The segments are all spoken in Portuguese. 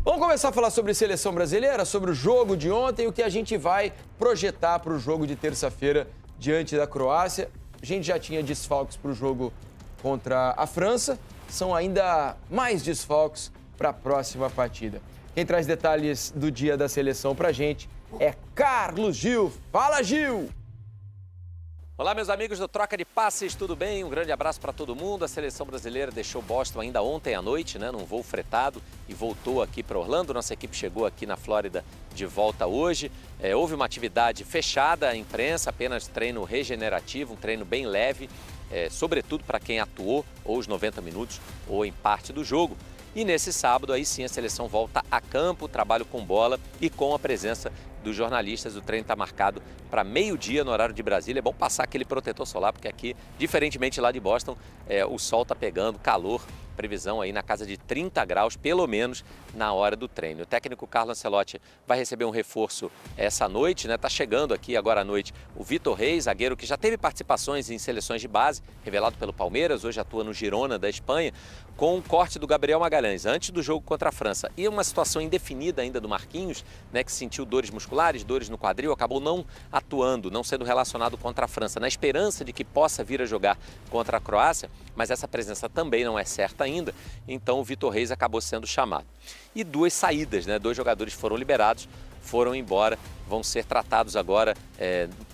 Vamos começar a falar sobre seleção brasileira, sobre o jogo de ontem e o que a gente vai projetar para o jogo de terça-feira diante da Croácia. A gente já tinha desfalques para o jogo contra a França, são ainda mais desfalques para a próxima partida. Quem traz detalhes do dia da seleção para a gente é Carlos Gil. Fala, Gil! Olá, meus amigos do Troca de Passes, tudo bem? Um grande abraço para todo mundo. A seleção brasileira deixou Boston ainda ontem à noite, num voo fretado, e voltou aqui para Orlando. Nossa equipe chegou aqui na Flórida de volta hoje. Houve uma atividade fechada à imprensa, apenas treino regenerativo, um treino bem leve, sobretudo para quem atuou ou os 90 minutos ou em parte do jogo. E nesse sábado, aí sim, a seleção volta a campo, trabalho com bola e com a presença dos jornalistas. O treino está marcado para meio-dia no horário de Brasília. É bom passar aquele protetor solar, porque aqui, diferentemente lá de Boston, o sol está pegando, calor, previsão aí na casa de 30 graus, pelo menos, na hora do treino. O técnico Carlo Ancelotti vai receber um reforço essa noite, Tá chegando aqui agora à noite o Vitor Reis, zagueiro que já teve participações em seleções de base, revelado pelo Palmeiras, hoje atua no Girona da Espanha, com o corte do Gabriel Magalhães, antes do jogo contra a França. E uma situação indefinida ainda do Marquinhos, que sentiu dores musculares, dores no quadril, acabou não atuando, não sendo relacionado contra a França, na esperança de que possa vir a jogar contra a Croácia, mas essa presença também não é certa ainda, então o Vitor Reis acabou sendo chamado. E duas saídas, dois jogadores foram liberados, foram embora, vão ser tratados agora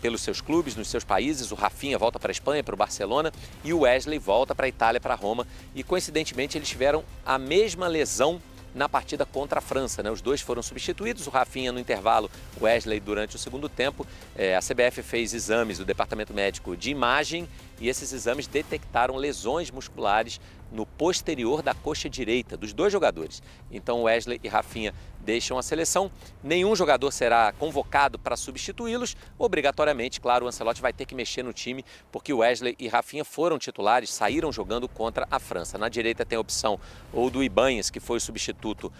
pelos seus clubes, nos seus países. O Rafinha volta para a Espanha, para o Barcelona, e o Wesley volta para a Itália, para Roma, e coincidentemente eles tiveram a mesma lesão na partida contra a França, Os dois foram substituídos, o Rafinha no intervalo, o Wesley durante o segundo tempo. A CBF fez exames do Departamento Médico de Imagem e esses exames detectaram lesões musculares no posterior da coxa direita dos dois jogadores. Então Wesley e Rafinha deixam a seleção, nenhum jogador será convocado para substituí-los. Obrigatoriamente, claro, o Ancelotti vai ter que mexer no time, porque o Wesley e Rafinha foram titulares, saíram jogando contra a França. Na direita tem a opção ou do Ibanhas, que foi o substituto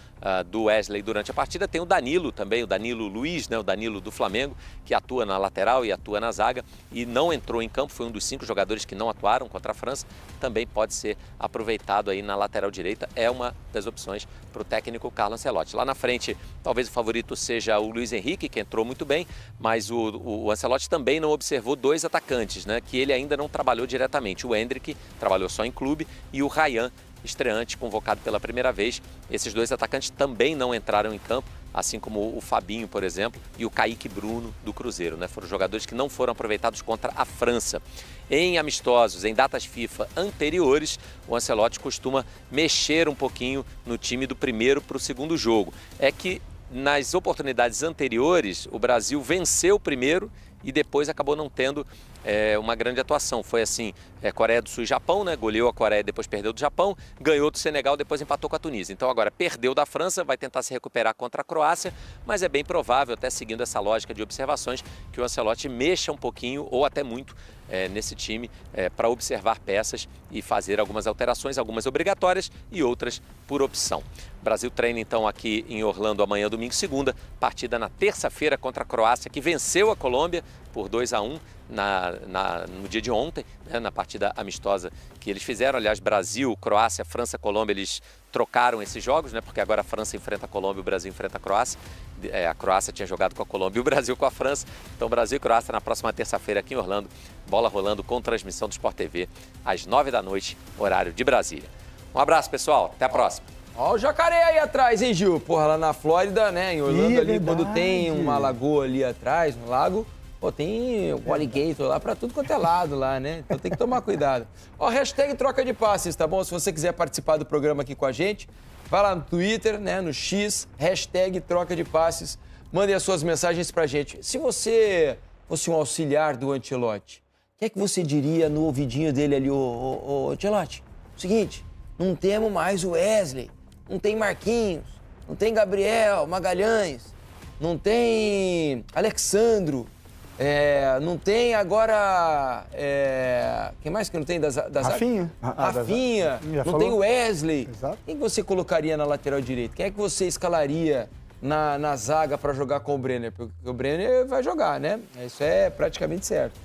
do Wesley durante a partida, tem o Danilo também, o Danilo Luiz, o Danilo do Flamengo, que atua na lateral e atua na zaga e não entrou em campo, foi um dos 5 jogadores que não atuaram contra a França, também pode ser aproveitado aí na lateral direita, é uma das opções para o técnico Carlo Ancelotti. Lá na frente, talvez o favorito seja o Luiz Henrique, que entrou muito bem, mas o Ancelotti também não observou dois atacantes, que ele ainda não trabalhou diretamente. O Endrick trabalhou só em clube e o Ryan, estreante, convocado pela primeira vez. Esses dois atacantes também não entraram em campo, assim como o Fabinho, por exemplo, e o Kaique Bruno do Cruzeiro, Foram jogadores que não foram aproveitados contra a França. Em amistosos, em datas FIFA anteriores, o Ancelotti costuma mexer um pouquinho no time do primeiro para o segundo jogo. É que nas oportunidades anteriores, o Brasil venceu o primeiro e depois acabou não tendo uma grande atuação. Foi assim, Coreia do Sul e Japão, goleou a Coreia, depois perdeu do Japão, ganhou do Senegal, depois empatou com a Tunísia. Então agora perdeu da França, vai tentar se recuperar contra a Croácia, mas é bem provável, até seguindo essa lógica de observações, que o Ancelotti mexa um pouquinho ou até muito nesse time para observar peças e fazer algumas alterações, algumas obrigatórias e outras por opção. O Brasil treina então aqui em Orlando amanhã, domingo, segunda, partida na terça-feira contra a Croácia, que venceu a Colômbia por 2-1 no dia de ontem, na partida amistosa que eles fizeram. Aliás, Brasil, Croácia, França, Colômbia, eles trocaram esses jogos, porque agora a França enfrenta a Colômbia e o Brasil enfrenta a Croácia. A Croácia tinha jogado com a Colômbia e o Brasil com a França. Então, Brasil e Croácia na próxima terça-feira aqui em Orlando. Bola rolando com transmissão do Sport TV às 9 da noite, horário de Brasília. Um abraço, pessoal. Até a próxima. Ó o jacaré aí atrás, hein, Gil? Porra, lá na Flórida, em Orlando ali, quando tem uma lagoa ali atrás, no lago, tem o alligator lá pra tudo quanto é lado lá, Então tem que tomar cuidado. Ó, hashtag troca de passes, tá bom? Se você quiser participar do programa aqui com a gente, vai lá no Twitter, no X, hashtag troca de passes, mandem as suas mensagens pra gente. Se você fosse um auxiliar do Ancelotti, o que é que você diria no ouvidinho dele ali, ô Ancelotti? Seguinte, não temos mais o Wesley, não tem Marquinhos, não tem Gabriel Magalhães, não tem Alexandro, não tem agora... quem mais que não tem das Rafinha. Rafinha, não tem o Wesley. Exato. Quem você colocaria na lateral direita? Quem é que você escalaria na zaga para jogar com o Brenner? Porque o Brenner vai jogar, Isso é praticamente certo.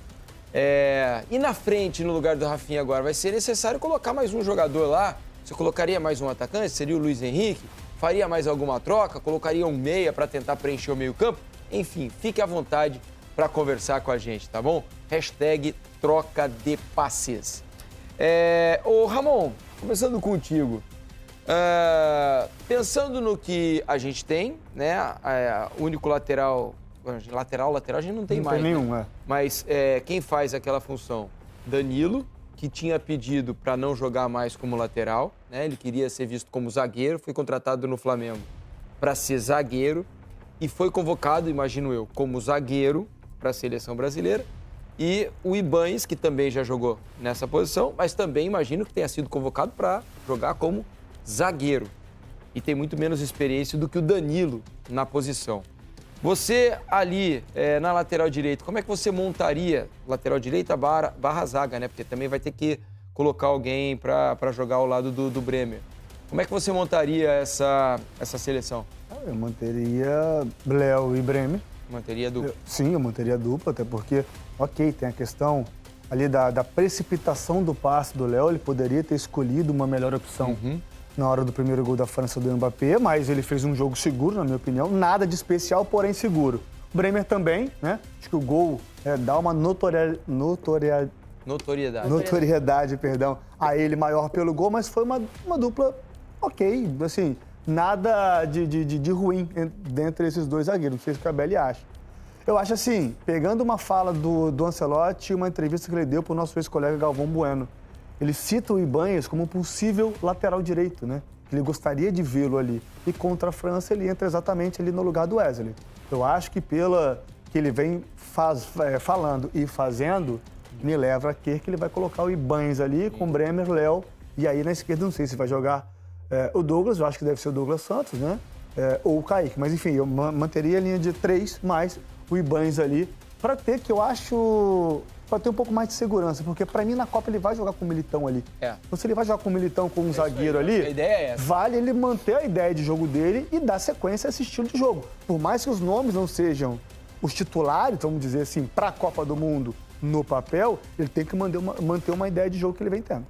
E na frente, no lugar do Rafinha agora, vai ser necessário colocar mais um jogador lá? Você colocaria mais um atacante? Seria o Luiz Henrique? Faria mais alguma troca? Colocaria um meia para tentar preencher o meio-campo? Enfim, fique à vontade para conversar com a gente, tá bom? Hashtag troca de passes. Ô Ramon, começando contigo. Pensando no que a gente tem, né? Único lateral a gente não tem mais. Não tem nenhum, né? Mas quem faz aquela função? Danilo, que tinha pedido para não jogar mais como lateral, né? Ele queria ser visto como zagueiro, foi contratado no Flamengo para ser zagueiro e foi convocado, imagino eu, como zagueiro para a seleção brasileira. E o Ibáñez, que também já jogou nessa posição, mas também imagino que tenha sido convocado para jogar como zagueiro. E tem muito menos experiência do que o Danilo na posição. Você ali na lateral direita, como é que você montaria lateral direita barra zaga, né? Porque também vai ter que colocar alguém para jogar ao lado do Bremer. Como é que você montaria essa seleção? Eu manteria Léo e Bremer. Manteria dupla? Sim, eu manteria dupla, até porque, ok, tem a questão ali da precipitação do passe do Léo, ele poderia ter escolhido uma melhor opção. Na hora do primeiro gol da França do Mbappé, mas ele fez um jogo seguro, na minha opinião. Nada de especial, porém seguro. O Bremer também, né? Acho que o gol dá uma notoriedade, a ele maior pelo gol, mas foi uma dupla ok, assim, nada de ruim dentre esses dois zagueiros. Não sei se o Cabelli acha. Eu acho assim, pegando uma fala do Ancelotti e uma entrevista que ele deu para o nosso ex-colega Galvão Bueno, ele cita o Ibáñez como um possível lateral direito, né? Ele gostaria de vê-lo ali. E contra a França, ele entra exatamente ali no lugar do Wesley. Eu acho que pela que ele vem falando e fazendo, me leva a crer que ele vai colocar o Ibáñez ali com Bremer, Léo. E aí na esquerda, não sei se vai jogar o Douglas, eu acho que deve ser o Douglas Santos, né? Ou o Kaique. Mas enfim, eu manteria a linha de 3 mais o Ibáñez ali para ter, que eu acho... para ter um pouco mais de segurança, porque para mim na Copa ele vai jogar com o Militão ali. Então se ele vai jogar com o Militão com um zagueiro ali, a ideia é essa. Vale ele manter a ideia de jogo dele e dar sequência a esse estilo de jogo. Por mais que os nomes não sejam os titulares, vamos dizer assim, para a Copa do Mundo no papel, ele tem que manter uma ideia de jogo que ele vem tendo.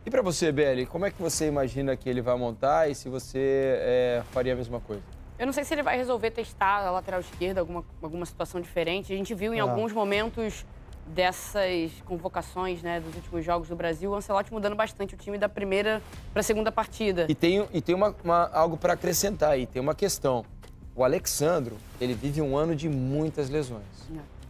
E para você, Beli, como é que você imagina que ele vai montar e se você faria a mesma coisa? Eu não sei se ele vai resolver testar a lateral esquerda, alguma situação diferente. A gente viu em alguns momentos dessas convocações, né, dos últimos jogos do Brasil, o Ancelotti mudando bastante o time da primeira para a segunda partida. E tem algo para acrescentar aí, tem uma questão. O Alexandro, ele vive um ano de muitas lesões.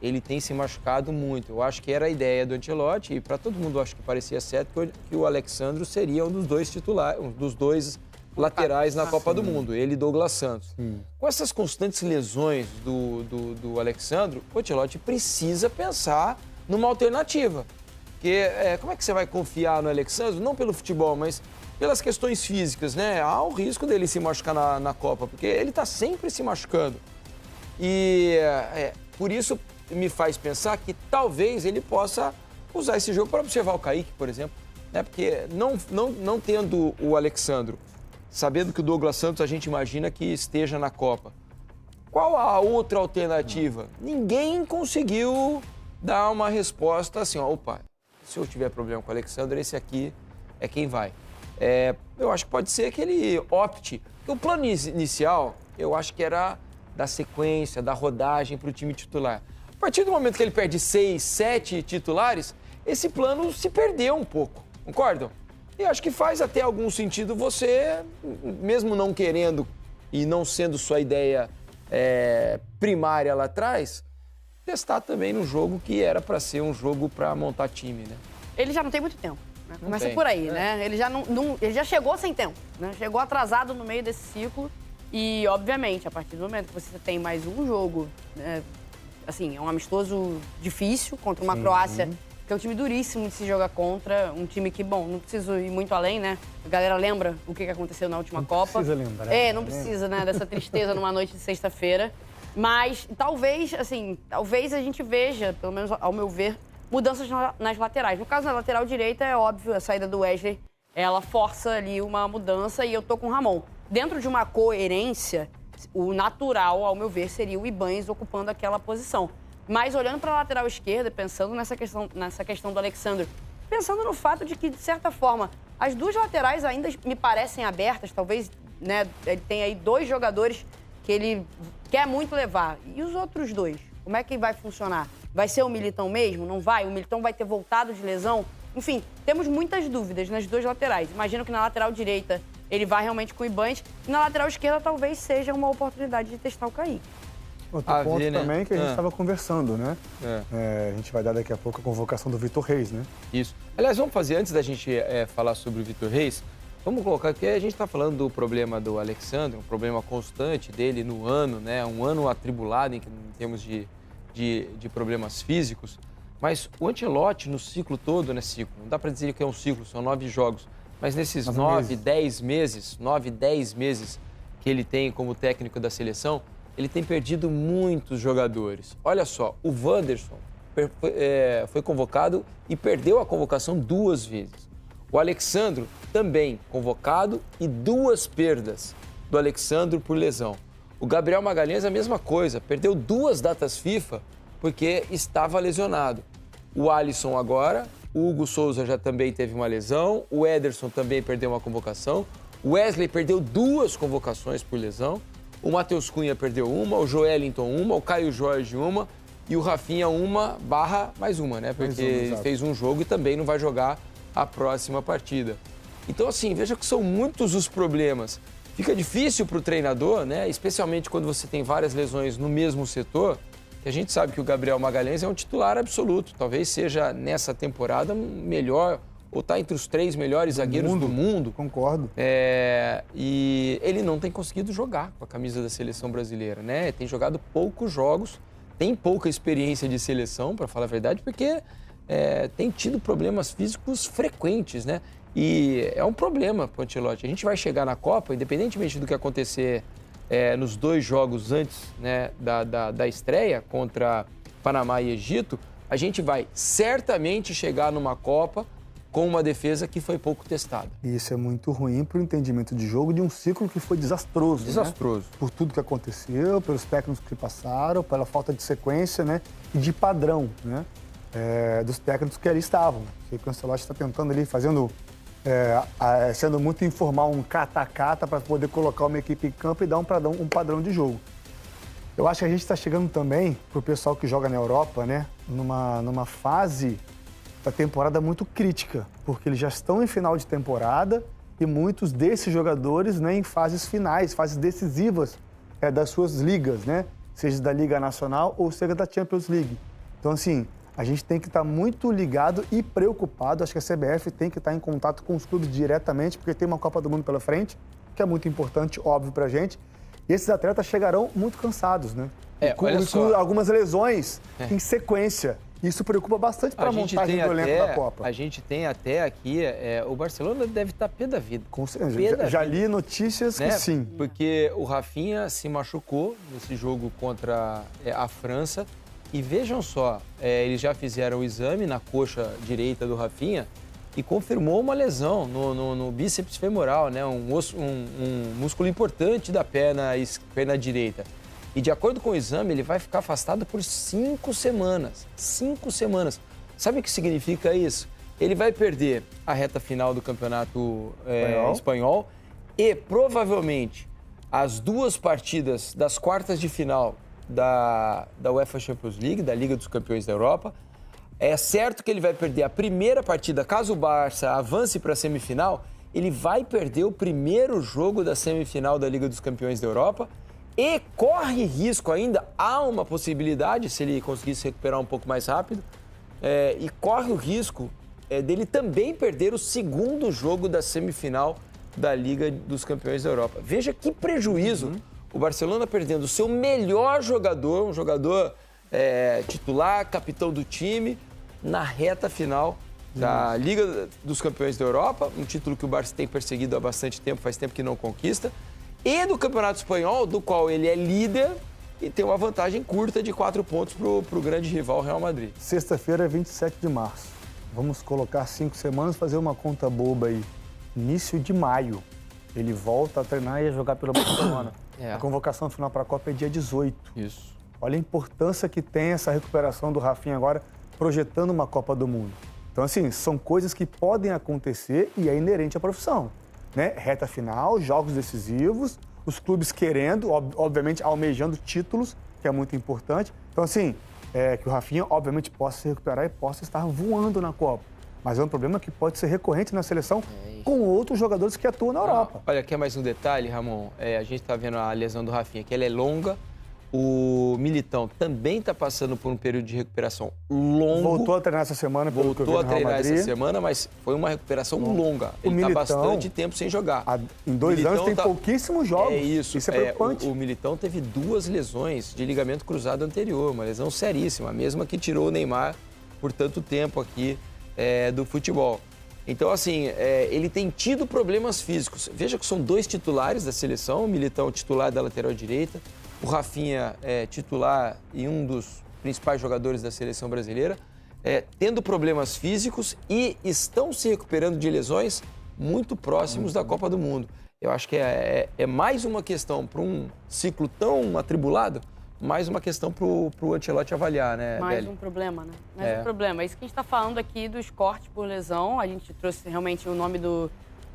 Ele tem se machucado muito. Eu acho que era a ideia do Ancelotti, e para todo mundo acho que parecia certo que o Alexandro seria um dos dois titulares, um dos dois laterais na Copa do Mundo, ele e Douglas Santos. Com essas constantes lesões do Alexandro, o Ancelotti precisa pensar numa alternativa. Porque como é que você vai confiar no Alexandro? Não pelo futebol, mas pelas questões físicas, né? Há o risco dele se machucar na Copa, porque ele está sempre se machucando. E por isso me faz pensar que talvez ele possa usar esse jogo para observar o Kaique, por exemplo. Né? Porque não tendo o Alexandro, sabendo que o Douglas Santos a gente imagina que esteja na Copa. Qual a outra alternativa? Ninguém conseguiu dar uma resposta assim, opa, se eu tiver problema com o Alexandre, esse aqui é quem vai. Eu acho que pode ser que ele opte. Porque o plano inicial, eu acho que era da sequência, da rodagem para o time titular. A partir do momento que ele perde 6, 7 titulares, esse plano se perdeu um pouco, concordam? E acho que faz até algum sentido você, mesmo não querendo e não sendo sua ideia primária lá atrás, testar também num jogo que era para ser um jogo para montar time, né? Ele já não tem muito tempo, né? Começa por aí, né? Ele já chegou sem tempo, né? Chegou atrasado no meio desse ciclo e, obviamente, a partir do momento que você tem mais um jogo, assim, é um amistoso difícil contra uma Croácia, que é um time duríssimo de se jogar contra, um time que, bom, não preciso ir muito além, né? A galera lembra o que aconteceu na última Copa. Não precisa lembrar. Não precisa, né, dessa tristeza numa noite de sexta-feira. Mas talvez a gente veja, pelo menos ao meu ver, mudanças nas laterais. No caso, na lateral direita, é óbvio, a saída do Wesley, ela força ali uma mudança e eu tô com o Ramon. Dentro de uma coerência, o natural, ao meu ver, seria o Ibáñez ocupando aquela posição. Mas olhando para a lateral esquerda, pensando nessa questão do Alexandre, pensando no fato de que, de certa forma, as duas laterais ainda me parecem abertas, talvez né? Ele tem aí 2 jogadores que ele quer muito levar. E os outros 2? Como é que vai funcionar? Vai ser o Militão mesmo? Não vai? O Militão vai ter voltado de lesão? Enfim, temos muitas dúvidas nas 2 laterais. Imagino que na lateral direita ele vai realmente com o Ibanez. E na lateral esquerda talvez seja uma oportunidade de testar o Kaique. Outro ponto também que a gente estava conversando, né? A gente vai dar daqui a pouco a convocação do Vitor Reis, né? Isso. Aliás, vamos fazer, antes da gente falar sobre o Vitor Reis, vamos colocar aqui, a gente está falando do problema do Alexandre, um problema constante dele no ano, né? Um ano atribulado em termos de problemas físicos. Mas o Ancelotti, no ciclo todo, né, não dá para dizer que é um ciclo, são 9 jogos, mas nesses 9, 10 meses que ele tem como técnico da seleção, ele tem perdido muitos jogadores. Olha só, o Wanderson foi convocado e perdeu a convocação 2 vezes. O Alexandro também convocado e 2 perdas do Alexandro por lesão. O Gabriel Magalhães a mesma coisa, perdeu 2 datas FIFA porque estava lesionado. O Alisson agora, o Hugo Souza já também teve uma lesão, o Ederson também perdeu uma convocação, o Wesley perdeu 2 convocações por lesão, o Matheus Cunha perdeu uma, o Joelinton uma, o Caio Jorge uma e o Rafinha mais uma, né? Porque ele fez um jogo e também não vai jogar a próxima partida. Então, assim, veja que são muitos os problemas. Fica difícil para o treinador, né? Especialmente quando você tem várias lesões no mesmo setor, que a gente sabe que o Gabriel Magalhães é um titular absoluto. Talvez seja, nessa temporada, melhor, ou está entre os 3 melhores zagueiros do mundo. Concordo. E ele não tem conseguido jogar com a camisa da seleção brasileira, né? Tem jogado poucos jogos, tem pouca experiência de seleção, para falar a verdade, porque tem tido problemas físicos frequentes, né? E é um problema para o Ancelotti. A gente vai chegar na Copa, independentemente do que acontecer nos 2 jogos antes, né, da estreia contra Panamá e Egito, a gente vai certamente chegar numa Copa com uma defesa que foi pouco testada. E isso é muito ruim para o entendimento de jogo de um ciclo que foi desastroso. Desastroso. Né? Por tudo que aconteceu, pelos técnicos que passaram, pela falta de sequência, né? E de padrão, né? Dos técnicos que ali estavam. Sei que o Ancelotti está tentando ali, sendo muito informal, um cata-cata para poder colocar uma equipe em campo e dar um padrão de jogo. Eu acho que a gente está chegando também, para o pessoal que joga na Europa, né? Numa fase da temporada muito crítica, porque eles já estão em final de temporada e muitos desses jogadores, né, em fases finais, fases decisivas das suas ligas, né? Seja da Liga Nacional ou seja da Champions League. Então, assim, a gente tem que estar muito ligado e preocupado. Acho que a CBF tem que estar em contato com os clubes diretamente, porque tem uma Copa do Mundo pela frente, que é muito importante, óbvio, pra gente. E esses atletas chegarão muito cansados, né? Com algumas lesões em sequência. Isso preocupa bastante para a montagem do elenco da Copa. A gente tem até aqui, o Barcelona deve estar pé da vida. Com certeza. Já li notícias que sim. Porque o Rafinha se machucou nesse jogo contra a França. E vejam só, eles já fizeram o exame na coxa direita do Rafinha e confirmou uma lesão no bíceps femoral, né? Um músculo importante da perna direita. E de acordo com o exame, ele vai ficar afastado por 5 semanas. 5 semanas. Sabe o que significa isso? Ele vai perder a reta final do campeonato espanhol e provavelmente as 2 partidas das quartas de final da UEFA Champions League, da Liga dos Campeões da Europa. É certo que ele vai perder a primeira partida, caso o Barça avance para a semifinal, ele vai perder o primeiro jogo da semifinal da Liga dos Campeões da Europa e corre risco ainda, há uma possibilidade, se ele conseguir se recuperar um pouco mais rápido, e corre o risco dele também perder o segundo jogo da semifinal da Liga dos Campeões da Europa. Veja que prejuízo. O Barcelona perdendo o seu melhor jogador, um jogador titular, capitão do time, na reta final da Liga dos Campeões da Europa, um título que o Barça tem perseguido há bastante tempo, faz tempo que não conquista, e do Campeonato Espanhol, do qual ele é líder e tem uma vantagem curta de 4 pontos para o grande rival Real Madrid. Sexta-feira, 27 de março. Vamos colocar 5 semanas, fazer uma conta boba aí. Início de maio, ele volta a treinar e a jogar pelo Barcelona. A convocação final para a Copa é dia 18. Isso. Olha a importância que tem essa recuperação do Rafinha agora, projetando uma Copa do Mundo. Então, assim, são coisas que podem acontecer e é inerente à profissão. né? Reta final, jogos decisivos, os clubes querendo, obviamente, almejando títulos, que é muito importante. Então, assim, que o Rafinha, obviamente, possa se recuperar e possa estar voando na Copa. Mas é um problema que pode ser recorrente na seleção com outros jogadores que atuam na Europa. Olha, aqui é mais um detalhe, Ramon. A gente está vendo a lesão do Rafinha, que ela é longa. O Militão também está passando por um período de recuperação longo. Voltou a treinar essa semana, pelo que eu vi no Real Madrid. Voltou a treinar essa semana, mas foi uma recuperação longa. Ele está bastante tempo sem jogar. Em 2 anos tem pouquíssimos jogos. Isso é preocupante. O Militão teve 2 lesões de ligamento cruzado anterior, uma lesão seríssima, a mesma que tirou o Neymar por tanto tempo aqui do futebol. Então, assim, ele tem tido problemas físicos. Veja que são 2 titulares da seleção, o Militão titular da lateral direita, o Rafinha titular e um dos principais jogadores da seleção brasileira, tendo problemas físicos e estão se recuperando de lesões muito próximos da Copa do Mundo. Eu acho que é mais uma questão para um ciclo tão atribulado, mais uma questão para o Ancelotti avaliar, né, Mais um problema, né? Mais um problema. É isso que a gente está falando aqui dos cortes por lesão. A gente trouxe realmente o nome do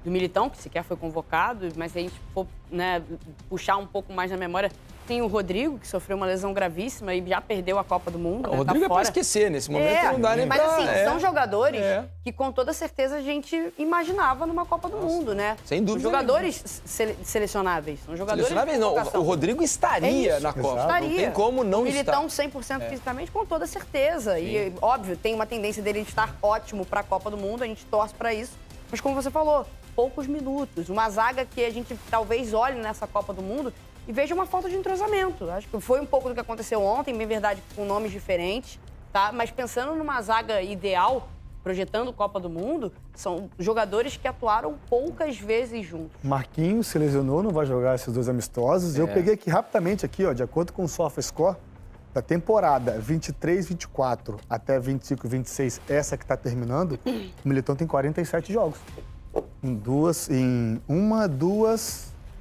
Militão, que sequer foi convocado, mas se a gente for, né, puxar um pouco mais na memória, tem o Rodrigo, que sofreu uma lesão gravíssima e já perdeu a Copa do Mundo. O Rodrigo é para esquecer, nesse momento não dá nem mas pra... assim, são jogadores que com toda certeza a gente imaginava numa Copa do Mundo, né? Sem dúvida. São jogadores selecionáveis. São jogadores selecionáveis não, o Rodrigo estaria na Copa. Estaria. Não tem como não Militão estar. 100% fisicamente, com toda certeza. Sim. E, óbvio, tem uma tendência dele de estar ótimo para a Copa do Mundo, a gente torce para isso. Mas como você falou, poucos minutos. Uma zaga que a gente talvez olhe nessa Copa do Mundo e veja uma falta de entrosamento. Acho que foi um pouco do que aconteceu ontem, bem verdade, com nomes diferentes, tá? Mas pensando numa zaga ideal, projetando Copa do Mundo, são jogadores que atuaram poucas vezes juntos. Marquinhos se lesionou, não vai jogar esses 2 amistosos. Eu peguei aqui rapidamente, aqui, ó, de acordo com o SofaScore, da temporada 23-24 até 25-26, essa que está terminando, o Militão tem 47 jogos. Em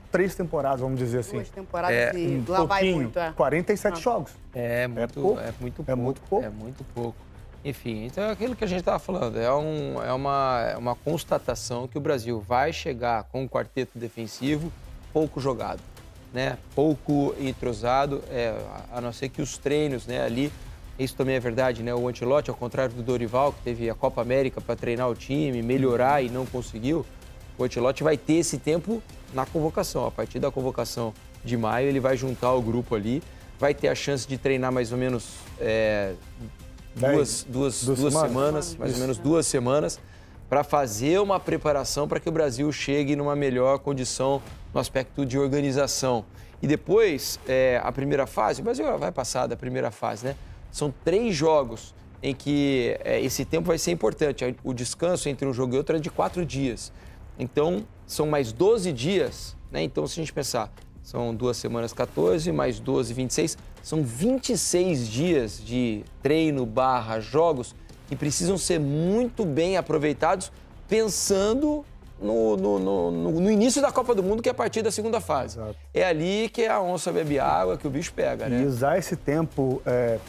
3 temporadas, vamos dizer assim. 2 temporadas e lá vai muito. 47 jogos. É muito pouco. É muito pouco. É muito pouco. Enfim, então é aquilo que a gente estava falando. É uma constatação que o Brasil vai chegar com um quarteto defensivo pouco jogado, né? Pouco entrosado, a não ser que os treinos, né, ali. Isso também é verdade, né? O Ancelotti, ao contrário do Dorival, que teve a Copa América para treinar o time, melhorar e não conseguiu, o Ancelotti vai ter esse tempo na convocação. A partir da convocação de maio, ele vai juntar o grupo ali, vai ter a chance de treinar mais ou menos duas semanas, mais ou menos 2 semanas, para fazer uma preparação para que o Brasil chegue numa melhor condição no aspecto de organização. E depois, a primeira fase, o Brasil vai passar da primeira fase, né? São 3 jogos em que esse tempo vai ser importante. O descanso entre um jogo e outro é de 4 dias. Então, são mais 12 dias, né? Então, se a gente pensar, são 2 semanas 14, mais 12, 26, são 26 dias de treino / jogos que precisam ser muito bem aproveitados pensando no início da Copa do Mundo, que é a partir da segunda fase. Exato. É ali que a onça bebe água, que o bicho pega, né? E usar esse tempo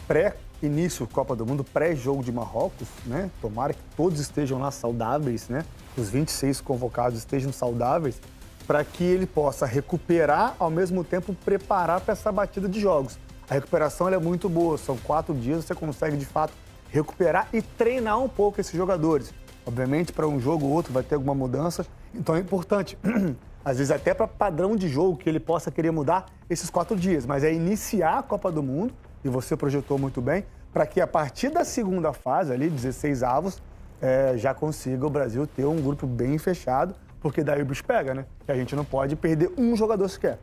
pré-início Copa do Mundo, pré-jogo de Marrocos, né? Tomara que todos estejam lá saudáveis, né? Os 26 convocados estejam saudáveis, para que ele possa recuperar, ao mesmo tempo preparar para essa batida de jogos. A recuperação ela é muito boa, são 4 dias, você consegue de fato recuperar e treinar um pouco esses jogadores. Obviamente, para um jogo ou outro vai ter alguma mudança, então é importante, às vezes até para padrão de jogo, que ele possa querer mudar esses 4 dias, mas é iniciar a Copa do Mundo, e você projetou muito bem, para que a partir da segunda fase, ali, 16 avos, já consiga o Brasil ter um grupo bem fechado, porque daí o bicho pega, né? Que a gente não pode perder um jogador sequer.